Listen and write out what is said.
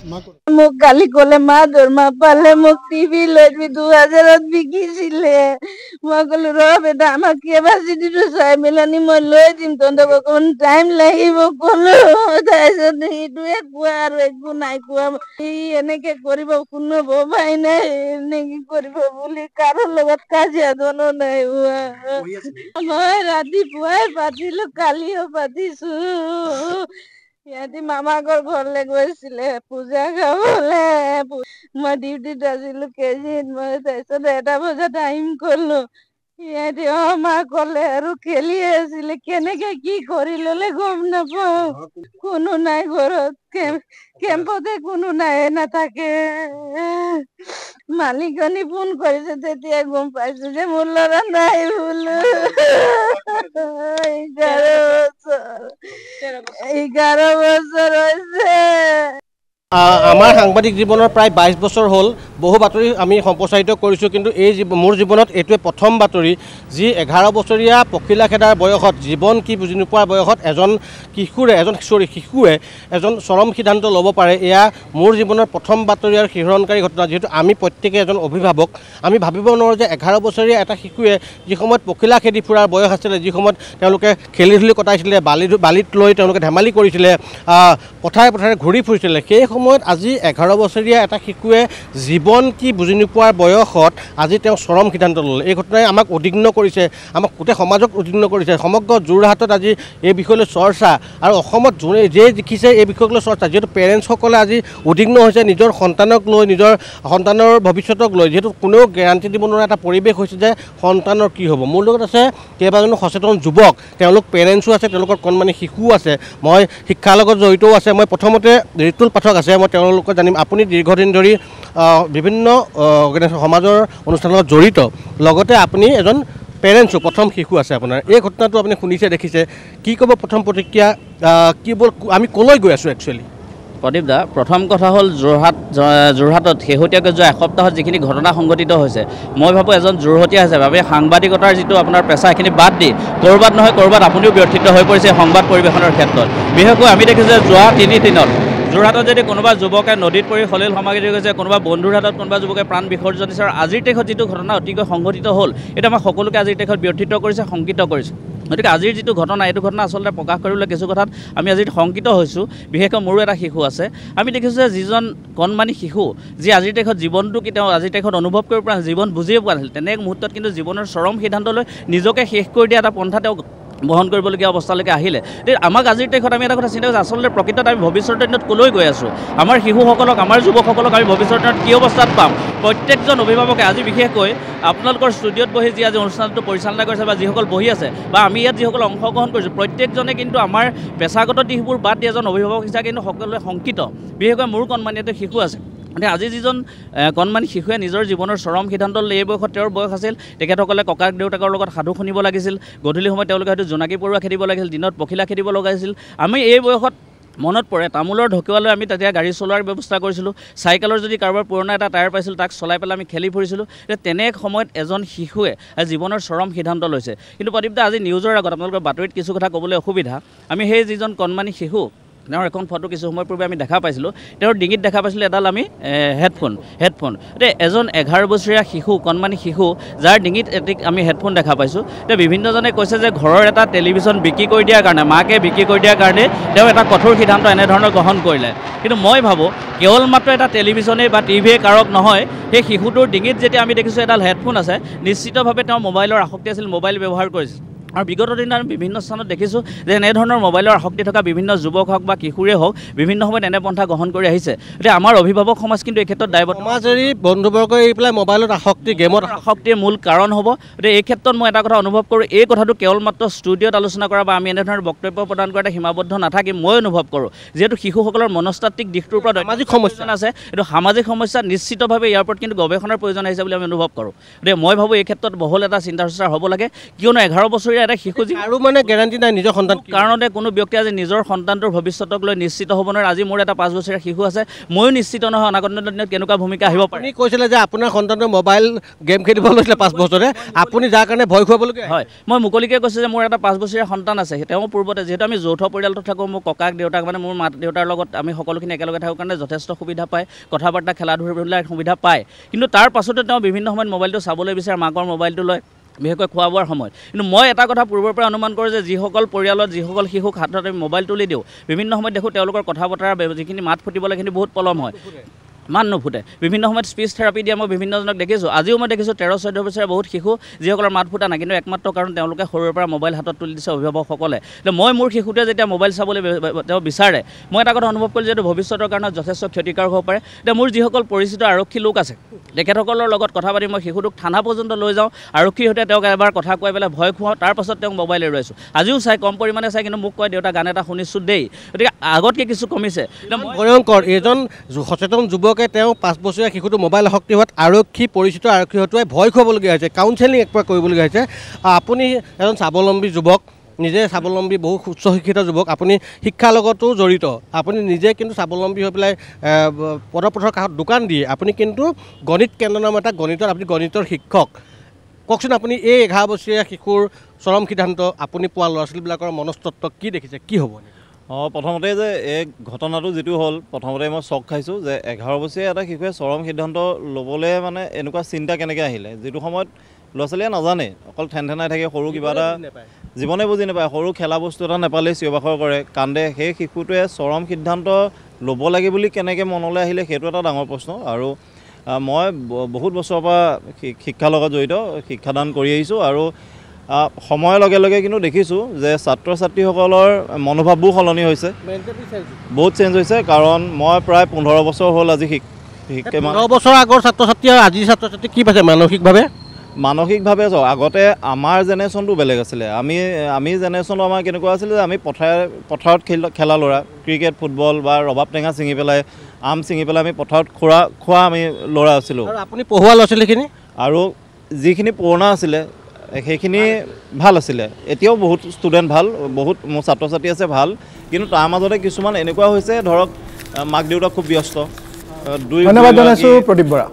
মোক গালি কলে মা দৰমহা পালে মোক টিভি লৈ 2000ত বিকিছিলে মই কলো ৰ বেটা আমাক কেপাচিটিটো চাই মেলানি মই লৈ দিম তহঁতক অকমান টাইম লাগিব কলো তাৰপিছত সেইটোৱে কোৱা আৰু একো নাই কোৱা এনেকে কৰিব কোনো ভবাই নাই এনেকে কৰিব বুলি কাৰো লগত কাজিয়া ধনো নাই হোৱা মই ৰাতিপুৱাই পাতিলো কালিও পাতিছো সিহঁতি মামাকৰ ঘৰলৈ গৈছিলে পূজা খাবলে মই ডিউটিত আছিলো কেজিত মই তাৰপিছত 1টা বজাত আহিম কলো সিহঁতি মা কলে আৰু খেলি আছিলে কেনেকে কি কৰি ললে গম নাপাও কোনো নাই ঘৰত কেম্পতে কোনো নাই নাথাকে মালিকনী ফোন কৰিছে তেতিয়া গম পাইছো যে মোৰ ল'ৰা নাই বোলো 11 বছৰ হৈছে আমাৰ সাংবাদিক জীৱনৰ প্ৰায় 22 বছৰ হ'ল বহু বাতৰি আমি সম্প্ৰচাৰিত কৰিছোঁ কিন্তু মোৰ জীৱনত এইটোৱে প্ৰথম বাতৰি যি 11 বছৰীয়া পখিলা খেদাৰ বয়সত জীৱন কি বুজি নোপোৱাৰ বয়সত এজন শিশুৱে এজন চৰম সিদ্ধান্ত ল'ব পাৰে এয়া মোৰ জীৱনৰ প্ৰথম বাতৰি আৰু শিহৰণকাৰী ঘটনা যিহেতু আমি প্ৰত্যেকে এজন অভিভাৱক আমি ভাবিব নোৱাৰোঁ যে 11 বছৰীয়া এটা শিশুৱে যি সময়ত পখিলা খেদি ফুৰাৰ বয়স আছিলে যি সময়ত তেওঁলোকে খেলি ধূলি কটাইছিলে বালিত লৈ তেওঁলোকে ধেমালি কৰিছিলে পথাৰে পথাৰে ঘূৰি ফুৰিছিলে সেই সময়ত আজি 11 বছৰীয়া এটা শিশুৱে জীৱন কি বুজি নোপোৱাৰ বয়সত আজি তেওঁ চৰম সিদ্ধান্ত ল'লে এই ঘটনাই আমাক উদ্বিগ্ন কৰিছে আমাক গোটেই সমাজক উদ্বিগ্ন কৰিছে সমগ্ৰ যোৰহাটত আজি এই বিষয়লৈ চৰ্চা আৰু অসমত যোনে যে দেখিছে এই বিষয়লৈ চৰ্চা যিহেতু পেৰেণ্টছসকলে আজি উদ্বিগ্ন হৈছে নিজৰ সন্তানক লৈ নিজৰ সন্তানৰ ভৱিষ্যতক লৈ যিহেতু কোনেও গেৰাণ্টি দিব নোৱাৰা এটা পৰিৱেশ হৈছে যে সন্তানৰ কি হ'ব মোৰ লগত আছে কেইবাজনো সচেতন যুৱক তেওঁলোক পেৰেণ্টছো আছে তেওঁলোকৰ কণমানি শিশুও আছে মই শিক্ষাৰ লগত জড়িতও আছে মই প্ৰথমতে ঋতুল পাঠক আছে মই তেওঁলোকক জানিম আপুনি দীৰ্ঘদিন ধৰি বিভিন্ন সমাজৰ অনুষ্ঠানৰ লগত জড়িত লগতে আপুনি এজন পেৰেণ্টছো প্ৰথম শিশু আছে আপোনাৰ এই ঘটনাটো আপুনি শুনিছে দেখিছে কি ক'ব প্ৰথম প্ৰতিক্ৰিয়া কি আমি ক'লৈ গৈ আছোঁ একচুৱেলি প্ৰদীপ দা প্ৰথম কথা হ'ল যোৰহাটত শেহতীয়াকৈ যোৱা এসপ্তাহত যিখিনি ঘটনা সংঘটিত হৈছে মই ভাবোঁ এজন যোৰহতীয়া হিচাপে সাংবাদিকতাৰ যিটো আপোনাৰ পেচা সেইখিনি বাদ দি ক'ৰবাত নহয় ক'ৰবাত আপুনিও ব্যৰ্থিত হৈ পৰিছে সংবাদ পৰিৱেশনৰ ক্ষেত্ৰত বিশেষকৈ আমি দেখিছোঁ যে যোৱা 3 দিনত যোৰহাটত যদি কোনোবা যুৱকে নদীত পৰি সলিল সমাগত গৈছে কোনোবা বন্ধুৰ হাতত কোনোবা যুৱকে প্ৰাণ বিসৰ্জন দিছে আৰু আজিৰ তাৰিখত যিটো ঘটনা অতিকৈ সংঘটিত হ'ল এইটো আমাক সকলোকে আজিৰ তাৰিখত ব্যৰ্থিত কৰিছে শংকিত কৰিছে গতিকে আজিৰ যিটো ঘটনা এইটো ঘটনা আচলতে প্ৰকাশ কৰিবলৈ কিছু কথাত আমি আজি শংকিত হৈছোঁ বিশেষকৈ মোৰো এটা শিশু আছে আমি দেখিছোঁ যে যিজন কণমানি শিশু যি আজিৰ তাৰিখত জীৱনটো কি তেওঁ আজিৰ তাৰিখত অনুভৱ কৰিব পৰা জীৱন বুজিয়ে পোৱা নাছিল তেনে মুহূৰ্তত কিন্তু জীৱনৰ চৰম সিদ্ধান্ত লৈ নিজকে শেষ কৰি দিয়া এটা পন্থা তেওঁ বহন কৰিবলগীয়া অৱস্থালৈকে আহিলে আমাক আজিৰ তাৰিখত আমি এটা কথা চিন্তা কৰিছোঁ আচলতে প্ৰকৃতত আমি ভৱিষ্যতৰ দিনত ক'লৈ গৈ আছোঁ আমাৰ শিশুসকলক আমাৰ যুৱকসকলক আমি ভৱিষ্যতৰ দিনত কি অৱস্থাত পাম প্ৰত্যেকজন অভিভাৱকে আজি বিশেষকৈ আপোনালোকৰ ষ্টুডিঅ'ত বহি যি আজি অনুষ্ঠানটো পৰিচালনা কৰিছে বা যিসকল বহি আছে বা আমি ইয়াত যিসকল অংশগ্ৰহণ কৰিছোঁ প্ৰত্যেকজনে কিন্তু আমাৰ পেছাগত দিশবোৰ বাদ দি এজন অভিভাৱক হিচাপে কিন্তু সকলোৱে শংকিত বিশেষকৈ মোৰ কণমানি এটা শিশু আছে মানে আজি যিজন কণমানি শিশুৱে নিজৰ জীৱনৰ চৰম সিদ্ধান্ত লৈ এই বয়সত তেওঁৰ বয়স আছিল তেখেতসকলে ককাক দেউতাকৰ লগত সাধু শুনিব লাগিছিল গধূলি সময়ত তেওঁলোকে হয়তো জোনাকী পৰুৱা খেদিব লাগিছিল দিনত পখিলা খেদিব লগাইছিল আমি এই বয়সত মনত পৰে তামোলৰ ঢকুৱালৈ আমি তেতিয়া গাড়ী চলোৱাৰ ব্যৱস্থা কৰিছিলোঁ চাইকেলৰ যদি কাৰোবাৰ পুৰণা এটা টায়াৰ পাইছিলোঁ তাক চলাই পেলাই আমি খেলি ফুৰিছিলোঁ তেনে সময়ত এজন শিশুৱে জীৱনৰ চৰম সিদ্ধান্ত লৈছে কিন্তু প্ৰদীপ দা আজি নিউজৰ আগত আপোনালোকৰ বাতৰিত কিছু কথা ক'বলৈ অসুবিধা আমি সেই যিজন কণমানি শিশু তেওঁৰ এখন ফটো কিছু সময় পূৰ্বে আমি দেখা পাইছিলোঁ তেওঁৰ ডিঙিত দেখা পাইছিলোঁ এডাল আমি হেডফোন এতিয়া এজন 11 বছৰীয়া শিশু কণমানি শিশু যাৰ ডিঙিত এটি আমি হেডফোন দেখা পাইছোঁ এতিয়া বিভিন্নজনে কৈছে যে ঘৰৰ এটা টেলিভিশ্যন বিক্ৰী কৰি দিয়াৰ কাৰণে মাকে বিক্ৰী কৰি দিয়াৰ কাৰণে তেওঁ এটা কঠোৰ সিদ্ধান্ত এনেধৰণৰ গ্ৰহণ কৰিলে কিন্তু মই ভাবোঁ কেৱল মাত্ৰ এটা টেলিভিশ্যনেই বা টিভিয়ে কাৰক নহয় সেই শিশুটোৰ ডিঙিত যেতিয়া আমি দেখিছোঁ এডাল হেডফোন আছে নিশ্চিতভাৱে তেওঁ মোবাইলৰ আসক্তি আছিল মোবাইল ব্যৱহাৰ কৰিছিল আৰু বিগত দিনত আমি বিভিন্ন স্থানত দেখিছোঁ যে এনেধৰণৰ মোবাইলৰ আসক্তি থকা বিভিন্ন যুৱক হওক বা কিশোৰে হওক বিভিন্ন সময়ত এনে পন্থা গ্ৰহণ কৰি আহিছে এতিয়া আমাৰ অভিভাৱক সমাজ কিন্তু এই ক্ষেত্ৰত দায়বদ্ধ সমাজ এৰি বন্ধুবৰ্গ এৰি পেলাই মোবাইলত আসক্তি গেমত আসক্তিৰ মূল কাৰণ হ'ব এতিয়া এই ক্ষেত্ৰত মই এটা কথা অনুভৱ কৰোঁ এই কথাটো কেৱল মাত্ৰ ষ্টুডিঅ'ত আলোচনা কৰা বা আমি এনেধৰণৰ বক্তব্য প্ৰদান কৰাতে সীমাবদ্ধ নাথাকি মই অনুভৱ কৰোঁ যিহেতু শিশুসকলৰ মনস্তাত্ত্বিক দিশটোৰ ওপৰত সামাজিক সমস্যা আছে এইটো সামাজিক সমস্যা নিশ্চিতভাৱে ইয়াৰ ওপৰত কিন্তু গৱেষণাৰ প্ৰয়োজন আহিছে বুলি আমি অনুভৱ কৰোঁ গতিকে মই ভাবোঁ এই ক্ষেত্ৰত বহুল এটা চিন্তা চৰ্চা হ'ব লাগে কিয়নো 11 বছৰীয়া এটা শিশু আৰু মানে গেৰাণ্টি নাই নিজৰ সন্তান কাৰণতে কোনো ব্যক্তি আজি নিজৰ সন্তানটোৰ ভৱিষ্যতক লৈ নিশ্চিত হ'ব নোৱাৰে আজি মোৰ এটা 5 বছৰীয়া শিশু আছে ময়ো নিশ্চিত নহয় অনাগত দিনত কেনেকুৱা ভূমিকা আহিব পাৰে আপুনি কৈছিলে যে আপোনাৰ সন্তানটোৱে মোবাইল গেম খেলিব লৈছিলে 5 বছৰতে আপুনি যাৰ কাৰণে ভয় খুৱাবলগীয়া হয় মই মুকলিকে কৈছোঁ যে মোৰ এটা 5 বছৰীয়া সন্তান আছে তেওঁ পূৰ্বতে যিহেতু আমি যৌথ পৰিয়ালটোত থাকোঁ মোৰ ককাক দেউতাক মানে মোৰ মা দেউতাৰ লগত আমি সকলোখিনি একেলগে থাকোঁ কাৰণে যথেষ্ট সুবিধা পায় কথা বাৰ্তা খেলা ধূলাৰ সুবিধা পায় কিন্তু তাৰ পাছতে তেওঁ বিভিন্ন সময়ত মোবাইলটো চাবলৈ বিচাৰে মাকৰ মোবাইলটো লয় বিশেষকৈ খোৱা বোৱাৰ সময়ত কিন্তু মই এটা কথা পূৰ্বৰ পৰা অনুমান কৰোঁ যে যিসকল পৰিয়ালত যিসকল শিশুক হাতত আমি মোবাইল তুলি দিওঁ বিভিন্ন সময়ত দেখোঁ তেওঁলোকৰ কথা বতৰা যিখিনি মাত ফুটিবলৈ সেইখিনি বহুত পলম হয় মান নুফুটে বিভিন্ন সময়ত স্পীচ থেৰাপি দিয়া মই বিভিন্নজনক দেখিছোঁ আজিও মই দেখিছোঁ 13-14 বছৰীয়া বহুত শিশু যিসকলৰ মাত ফুটা নাই কিন্তু একমাত্ৰ কাৰণ তেওঁলোকে সৰুৰে পৰা মোবাইল হাতত তুলি দিছে অভিভাৱকসকলে মই মোৰ শিশুটোৱে যেতিয়া মোবাইল চাবলৈ তেওঁ বিচাৰে মই এটা কথা অনুভৱ কৰিলোঁ যিহেতু ভৱিষ্যতৰ কাৰণে যথেষ্ট ক্ষতিকাৰক হ'ব পাৰে এতিয়া মোৰ যিসকল পৰিচিত আৰক্ষী লোক আছে তেখেতসকলৰ লগত কথা পাতি মই শিশুটোক থানা পৰ্যন্ত লৈ যাওঁ আৰক্ষীৰ সৈতে তেওঁক এবাৰ কথা কৈ পেলাই ভয় খুৱাওঁ তাৰপাছত তেওঁক মোবাইল এৰুৱাইছোঁ আজিও চাই কম পৰিমাণে চাই কিন্তু মোক কয় দেউতা গান এটা শুনিছোঁ দেই গতিকে আগতকৈ কিছু কমিছে ভয়ংকৰ এজন সচেতন যুৱকে তেওঁ 5 বছৰীয়া শিশুটো মোবাইল আসক্তি হোৱাত আৰক্ষী পৰিচিত আৰক্ষী হতুৱাই ভয় খুৱাবলগীয়া হৈছে কাউন্সেলিং একবাৰ কৰিবলগীয়া হৈছে আপুনি এজন স্বাৱলম্বী যুৱক নিজে স্বাৱলম্বী বহু উচ্চ শিক্ষিত যুৱক আপুনি শিক্ষাৰ লগতো জড়িত আপুনি নিজে কিন্তু স্বাৱলম্বী হৈ পেলাই পদপথৰ কাষত দোকান দিয়ে আপুনি কিন্তু গণিত কেন্দ্ৰ নামৰ এটা গণিতৰ আপুনি গণিতৰ শিক্ষক কওকচোন আপুনি এই 11 বছৰীয়া শিশুৰ চৰম সিদ্ধান্ত আপুনি পোৱা ল'ৰা ছোৱালীবিলাকৰ মনস্তত্ব কি দেখিছে কি হ'ব প্ৰথমতে যে এই ঘটনাটো যিটো হ'ল প্ৰথমতে মই চক খাইছোঁ যে 11 বছৰীয়া এটা শিশুৱে চৰম সিদ্ধান্ত ল'বলৈ মানে এনেকুৱা চিন্তা কেনেকৈ আহিলে যিটো সময়ত ল'ৰা ছোৱালীয়ে নাজানে অকল ঠেনঠেনাই থাকে সৰু কিবা এটা জীৱনে বুজি নাপায় সৰু খেলা বস্তু এটা নাপালেই চিঞৰ-বাখৰ কৰে কান্দে সেই শিশুটোৱে চৰম সিদ্ধান্ত ল'ব লাগে বুলি কেনেকৈ মনলৈ আহিলে সেইটো এটা ডাঙৰ প্ৰশ্ন আৰু মই বহুত বছৰৰ পৰা শিক্ষাৰ লগত জড়িত শিক্ষাদান কৰি আহিছোঁ আৰু সময়ৰ লগে লগে কিন্তু দেখিছোঁ যে ছাত্ৰ ছাত্ৰীসকলৰ মনোভাৱবোৰ সলনি হৈছে বহুত চেঞ্জ হৈছে কাৰণ মই প্ৰায় 15 বছৰ হ'ল আজি 15 বছৰ আগৰ ছাত্ৰ ছাত্ৰী আৰু আজিৰ ছাত্ৰ ছাত্ৰী কি পাইছে মানসিকভাৱে আগতে আমাৰ জেনেৰেশ্যনটো বেলেগ আছিলে আমি জেনেৰেশ্যনটো আমাৰ কেনেকুৱা আছিলে যে আমি পথাৰত খেলা ল'ৰা ক্ৰিকেট ফুটবল বা ৰবাব টেঙা ছিঙি পেলাই আম ছিঙি পেলাই আমি পথাৰত খোৱা আমি ল'ৰা আছিলোঁ আপুনি পঢ়োৱা ল'ৰা ছোৱালীখিনি আৰু যিখিনি পুৰণা আছিলে সেইখিনি ভাল আছিলে এতিয়াও বহুত ষ্টুডেণ্ট ভাল বহুত মোৰ ছাত্ৰ ছাত্ৰী আছে ভাল কিন্তু তাৰ মাজতে কিছুমান এনেকুৱা হৈছে ধৰক মাক দেউতাক খুব ব্যস্ত ধন্যবাদ জনাইছোঁ প্ৰদীপ বৰা